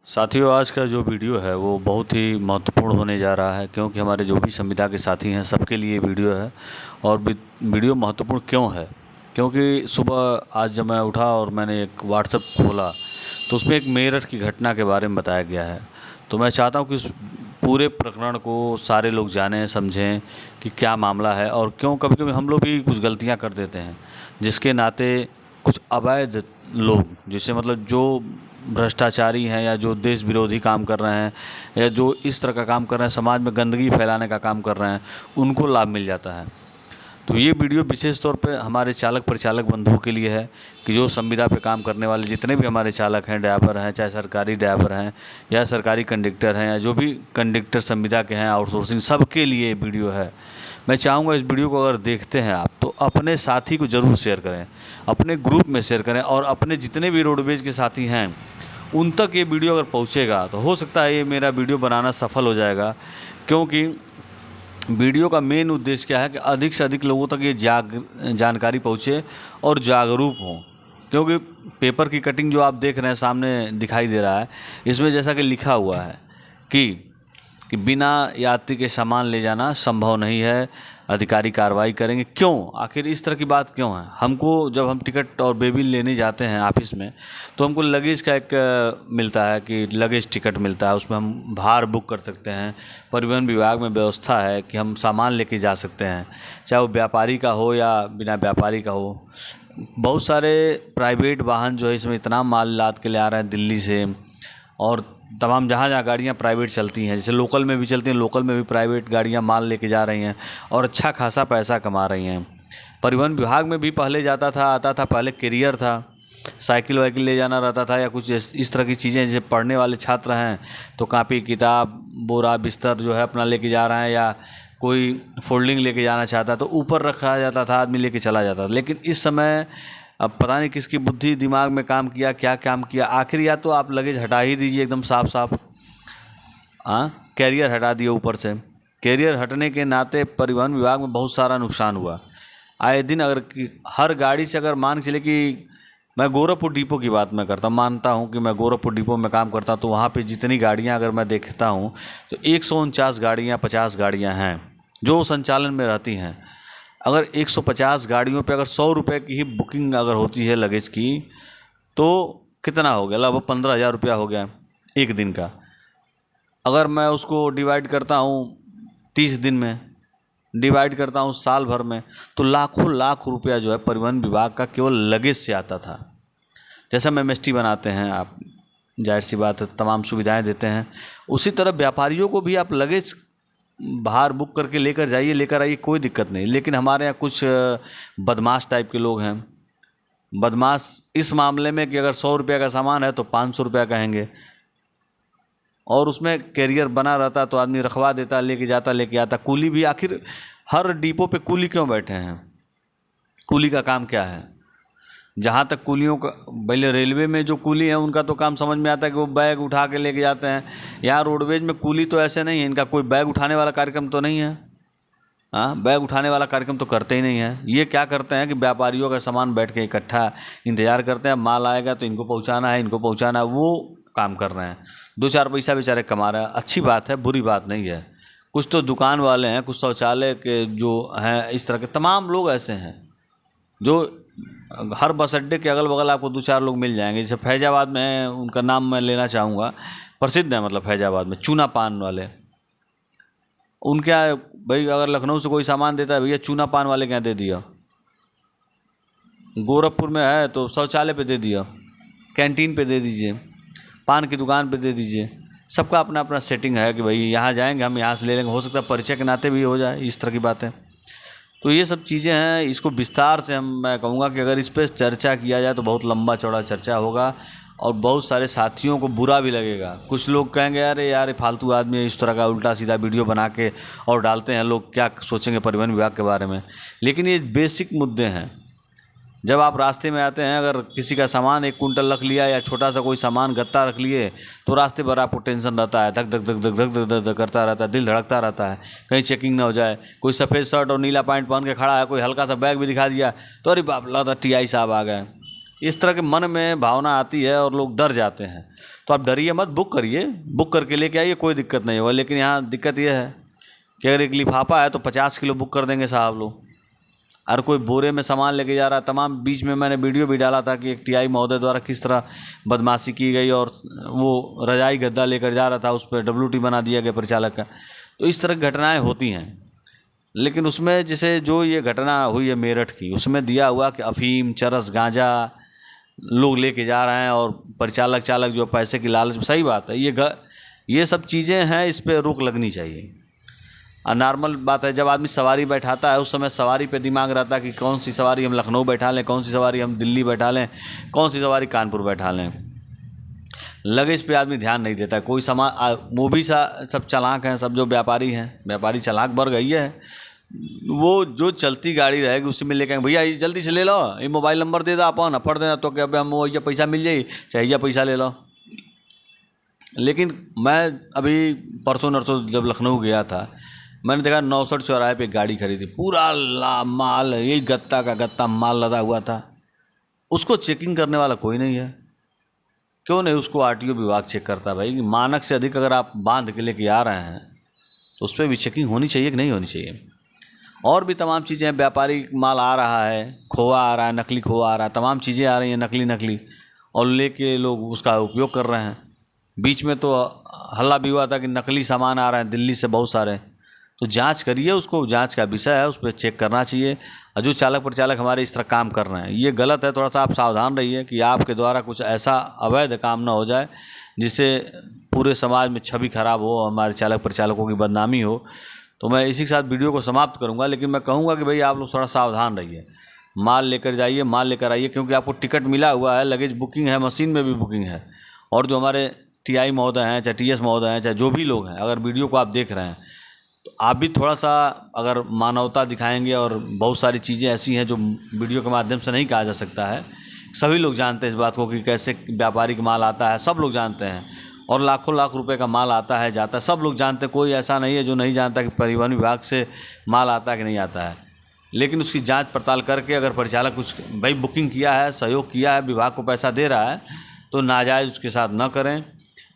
साथियों, आज का जो वीडियो है वो बहुत ही महत्वपूर्ण होने जा रहा है, क्योंकि हमारे जो भी संविदा के साथी हैं सबके लिए वीडियो है। और वीडियो महत्वपूर्ण क्यों है? क्योंकि सुबह आज जब मैं उठा और मैंने एक व्हाट्सएप खोला तो उसमें एक मेरठ की घटना के बारे में बताया गया है। तो मैं चाहता हूँ कि इस पूरे प्रकरण को सारे लोग जानें, समझें कि क्या मामला है और क्यों कभी कभी हम लोग भी कुछ गलतियाँ कर देते हैं, जिसके नाते कुछ अवैध लोग, जिससे मतलब जो भ्रष्टाचारी हैं या जो देश विरोधी काम कर रहे हैं या जो इस तरह का काम कर रहे हैं, समाज में गंदगी फैलाने का काम कर रहे हैं, उनको लाभ मिल जाता है। तो ये वीडियो विशेष तौर पे हमारे चालक परिचालक बंधुओं के लिए है कि जो संविदा पे काम करने वाले जितने भी हमारे चालक हैं, ड्राइवर हैं, चाहे सरकारी ड्राइवर हैं या सरकारी कंडक्टर हैं या जो भी कंडक्टर संविदा के हैं, आउटसोर्सिंग, सबके लिए वीडियो है। मैं चाहूँगा इस वीडियो को अगर देखते हैं आप तो अपने साथी को ज़रूर शेयर करें, अपने ग्रुप में शेयर करें और अपने जितने भी रोडवेज के साथी हैं उन तक ये वीडियो अगर पहुँचेगा तो हो सकता है ये मेरा वीडियो बनाना सफल हो जाएगा। क्योंकि वीडियो का मेन उद्देश्य क्या है कि अधिक से अधिक लोगों तक ये जानकारी पहुँचे और जागरूक हों। क्योंकि पेपर की कटिंग जो आप देख रहे हैं सामने दिखाई दे रहा है, इसमें जैसा कि लिखा हुआ है कि बिना यात्री के सामान ले जाना संभव नहीं है, अधिकारी कार्रवाई करेंगे। क्यों? आखिर इस तरह की बात क्यों है? हमको जब हम टिकट और बेबिल लेने जाते हैं ऑफिस में तो हमको लगेज का एक मिलता है कि लगेज टिकट मिलता है, उसमें हम भार बुक कर सकते हैं। परिवहन विभाग में व्यवस्था है कि हम सामान लेके जा सकते हैं, चाहे वो व्यापारी का हो या बिना व्यापारी का हो। बहुत सारे प्राइवेट वाहन जो है इसमें इतना माल लाद के ले आ रहे हैं दिल्ली से, और तमाम जहाँ गाड़ियाँ प्राइवेट चलती हैं, जैसे लोकल में भी चलती हैं, लोकल में भी प्राइवेट गाड़ियाँ माल लेके जा रही हैं और अच्छा खासा पैसा कमा रही हैं। परिवहन विभाग में भी पहले आता था, पहले कैरियर था, साइकिल वाइकिल ले जाना रहता था या कुछ इस तरह की चीज़ें। जैसे पढ़ने वाले छात्र हैं तो कापी किताब बोरा बिस्तर जो है अपना लेके जा रहे हैं, या कोई फोल्डिंग लेके जाना चाहता तो ऊपर रखा जाता था, आदमी लेके चला जाता था। लेकिन इस समय अब पता नहीं किसकी बुद्धि दिमाग में काम किया, क्या काम किया, आखिर या तो आप लगेज हटा ही दीजिए एकदम साफ साफ। कैरियर हटा दिए ऊपर से। कैरियर हटने के नाते परिवहन विभाग में बहुत सारा नुकसान हुआ। आए दिन अगर हर गाड़ी से अगर मान के चले कि मैं गोरखपुर डिपो की बात मैं करता मानता हूँ कि मैं गोरखपुर डिपो में काम करता हूँ, तो वहाँ पे जितनी गाड़ियाँ अगर मैं देखता हूँ तो 149 गाड़ियाँ 50 गाड़ियाँ हैं जो संचालन में रहती हैं। अगर 150 गाड़ियों पे अगर 100 रुपये की ही बुकिंग अगर होती है लगेज की, तो कितना हो गया? लगभग 15,000 रुपया हो गया एक दिन का। अगर मैं उसको डिवाइड करता हूँ 30 दिन में, डिवाइड करता हूँ साल भर में, तो लाखों लाख रुपया जो है परिवहन विभाग का केवल लगेज से आता था। जैसे हम MST बनाते हैं, आप जाहिर सी बात है तमाम सुविधाएं देते हैं, उसी तरह व्यापारियों को भी आप लगेज बाहर बुक करके लेकर आइए, कोई दिक्कत नहीं। लेकिन हमारे यहाँ कुछ बदमाश टाइप के लोग हैं। बदमाश इस मामले में कि अगर 100 रुपये का सामान है तो 500 रुपया कहेंगे, और उसमें कैरियर बना रहता तो आदमी रखवा देता, लेके आता। कूली भी, आखिर हर डिपो पे कूली क्यों बैठे हैं? कूली का काम क्या है? जहाँ तक कूलियों का, पहले रेलवे में जो कूली है उनका तो काम समझ में आता है कि वो बैग उठा के लेके जाते हैं। यहाँ रोडवेज में कूली तो ऐसे नहीं है, इनका कोई बैग उठाने वाला कार्यक्रम तो नहीं है। बैग उठाने वाला कार्यक्रम तो करते ही नहीं है। ये क्या करते हैं कि व्यापारियों का सामान बैठ के इकट्ठा इंतज़ार करते हैं, माल आएगा तो इनको पहुँचाना है, वो काम कर रहे हैं। 2-4 पैसा बेचारे कमा रहे हैं, अच्छी बात है, बुरी बात नहीं है। कुछ तो दुकान वाले हैं, कुछ शौचालय के जो हैं, इस तरह के तमाम लोग ऐसे हैं जो हर बस अड्डे के अगल बगल आपको 2-4 लोग मिल जाएंगे। जैसे फैजाबाद में है, उनका नाम मैं लेना चाहूँगा, प्रसिद्ध है मतलब फैजाबाद में चूना पान वाले। उनके यहाँ भाई अगर लखनऊ से कोई सामान देता है, भैया चूना पान वाले के यहाँ दे दिया। गोरखपुर में है तो शौचालय पे दे दिया, कैंटीन पे दे दीजिए, पान की दुकान पे दे दीजिए। सबका अपना अपना सेटिंग है कि भाई यहाँ जाएंगे हम, यहाँ से ले लेंगे। हो सकता है परिचय के नाते भी हो जाए, इस तरह की बातें। तो ये सब चीज़ें हैं, इसको विस्तार से मैं कहूँगा कि अगर इस पर चर्चा किया जाए तो बहुत लंबा चौड़ा चर्चा होगा और बहुत सारे साथियों को बुरा भी लगेगा। कुछ लोग कहेंगे अरे यार ये फालतू आदमी इस तरह का उल्टा सीधा वीडियो बना के और डालते हैं, लोग क्या सोचेंगे परिवहन विभाग के बारे में। लेकिन ये बेसिक मुद्दे हैं। जब आप रास्ते में आते हैं, अगर किसी का सामान 1 कुंटल रख लिया या छोटा सा कोई सामान गत्ता रख लिए, तो रास्ते भर आपको टेंशन रहता है, धक धक धक धक धक धक धक करता रहता है, दिल धड़कता रहता है, कहीं चेकिंग ना हो जाए। कोई सफ़ेद शर्ट और नीला पैंट पहन के खड़ा है, कोई हल्का सा बैग भी दिखा दिया तो अरे बाप, लगता TI साहब आ गए। इस तरह के मन में भावना आती है और लोग डर जाते हैं। तो आप डरिए मत, बुक करिए, बुक करके लेके आइए, कोई दिक्कत नहीं होगा। लेकिन यहाँ दिक्कत ये है कि अगर एक लिफाफा है तो 50 किलो बुक कर देंगे साहब लोग। हर कोई बोरे में सामान लेके जा रहा है तमाम। बीच में मैंने वीडियो भी डाला था कि एक टीआई महोदय द्वारा किस तरह बदमाशी की गई और वो रजाई गद्दा लेकर जा रहा था, उस पर WT बना दिया गया परिचालक का। तो इस तरह की घटनाएं होती हैं। लेकिन उसमें जैसे जो ये घटना हुई है मेरठ की, उसमें दिया हुआ कि अफीम, चरस, गांजा लोग लेके जा रहे हैं और परिचालक चालक जो पैसे की लालच में, सही बात है, ये सब चीज़ें हैं, इस पर रोक लगनी चाहिए। और नॉर्मल बात है, जब आदमी सवारी बैठाता है उस समय सवारी पे दिमाग रहता है कि कौन सी सवारी हम लखनऊ बैठा लें, कौन सी सवारी हम दिल्ली बैठा लें, कौन सी सवारी कानपुर बैठा लें। लगेज पे आदमी ध्यान नहीं देता। कोई सामान, वो भी सब चालाक हैं, सब जो व्यापारी हैं, व्यापारी चालाक बढ़ गई है। वो जो चलती गाड़ी रहेगी उसी में लेके भैया ये जल्दी से ले लो, ये मोबाइल नंबर दे दो, आप नफर देना तो क्या हम वो पैसा मिल जाए, चाहे पैसा ले लो। लेकिन मैं अभी परसों नरसों जब लखनऊ गया था, मैंने देखा 69 चौराहे पे गाड़ी खरीदी, पूरा माल, यही गत्ता का गत्ता माल लदा हुआ था। उसको चेकिंग करने वाला कोई नहीं है। क्यों नहीं उसको RTO विभाग चेक करता भाई? कि मानक से अधिक अगर आप बांध के लेके आ रहे हैं तो उस पर भी चेकिंग होनी चाहिए कि नहीं होनी चाहिए। और भी तमाम चीज़ें हैं, व्यापारी माल आ रहा है, खोआ आ रहा है, नकली खोआ आ रहा है, तमाम चीज़ें आ रही हैं नकली, और लेके लोग उसका उपयोग कर रहे हैं। बीच में तो हल्ला भी हुआ था कि नकली सामान आ रहा है दिल्ली से बहुत सारे। तो जांच करिए, उसको जांच का विषय है, उस पर चेक करना चाहिए। और जो चालक परिचालक हमारे इस तरह काम कर रहे हैं, ये गलत है। थोड़ा सा आप सावधान रहिए कि आपके द्वारा कुछ ऐसा अवैध काम ना हो जाए जिससे पूरे समाज में छवि खराब हो, हमारे चालक परिचालकों की बदनामी हो। तो मैं इसी के साथ वीडियो को समाप्त करूंगा। लेकिन मैं कहूंगा कि भाई आप लोग थोड़ा सावधान रहिए, माल लेकर जाइए, माल लेकर आइए, क्योंकि आपको टिकट मिला हुआ है, लगेज बुकिंग है, मशीन में भी बुकिंग है। और जो हमारे TI महोदय हैं, चाहे TS महोदय हैं, चाहे जो भी लोग हैं, अगर वीडियो को आप देख रहे हैं तो आप भी थोड़ा सा अगर मानवता दिखाएंगे। और बहुत सारी चीज़ें ऐसी हैं जो वीडियो के माध्यम से नहीं कहा जा सकता है। सभी लोग जानते हैं इस बात को कि कैसे व्यापारिक माल आता है, सब लोग जानते हैं। और लाखों लाख रुपए का माल आता है, जाता है, सब लोग जानते हैं। कोई ऐसा नहीं है जो नहीं जानता कि परिवहन विभाग से माल आता है कि नहीं आता है। लेकिन उसकी जांच पड़ताल करके अगर परिचालक कुछ भाई बुकिंग किया है, सहयोग किया है, विभाग को पैसा दे रहा है, तो नाजायज़ उसके साथ न करें।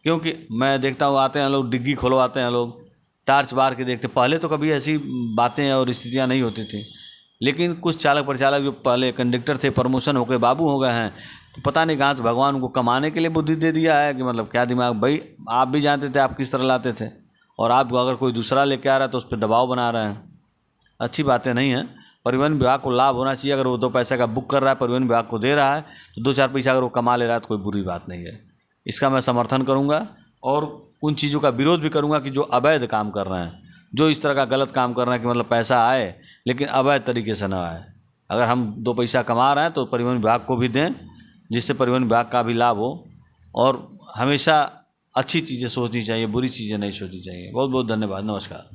क्योंकि मैं देखता हूँ आते हैं लोग, डिग्गी खुलवाते हैं लोग, टार्च बार के देखते। पहले तो कभी ऐसी बातें और स्थितियाँ नहीं होती थी। लेकिन कुछ चालक परिचालक जो पहले कंडक्टर थे, प्रमोशन होकर बाबू हो गए हैं, तो पता नहीं कहाँ से भगवान उनको कमाने के लिए बुद्धि दे दिया है कि मतलब क्या दिमाग। भाई आप भी जानते थे आप किस तरह लाते थे, और आप अगर कोई दूसरा लेके आ रहा है तो उस पर दबाव बना रहे हैं। अच्छी बातें नहीं हैं। परिवहन विभाग को लाभ होना चाहिए। अगर वो 2 पैसे का बुक कर रहा है, परिवहन विभाग को दे रहा है, तो 2-4 पैसा अगर वो कमा ले रहा है तो कोई बुरी बात नहीं है। इसका मैं समर्थन करूँगा और उन चीज़ों का विरोध भी करूँगा कि जो अवैध काम कर रहे हैं, जो इस तरह का गलत काम कर रहे हैं कि मतलब पैसा आए लेकिन अवैध तरीके से ना आए। अगर हम 2 पैसा कमा रहे हैं तो परिवहन विभाग को भी दें, जिससे परिवहन विभाग का भी लाभ हो। और हमेशा अच्छी चीज़ें सोचनी चाहिए, बुरी चीज़ें नहीं सोचनी चाहिए। बहुत बहुत धन्यवाद, नमस्कार।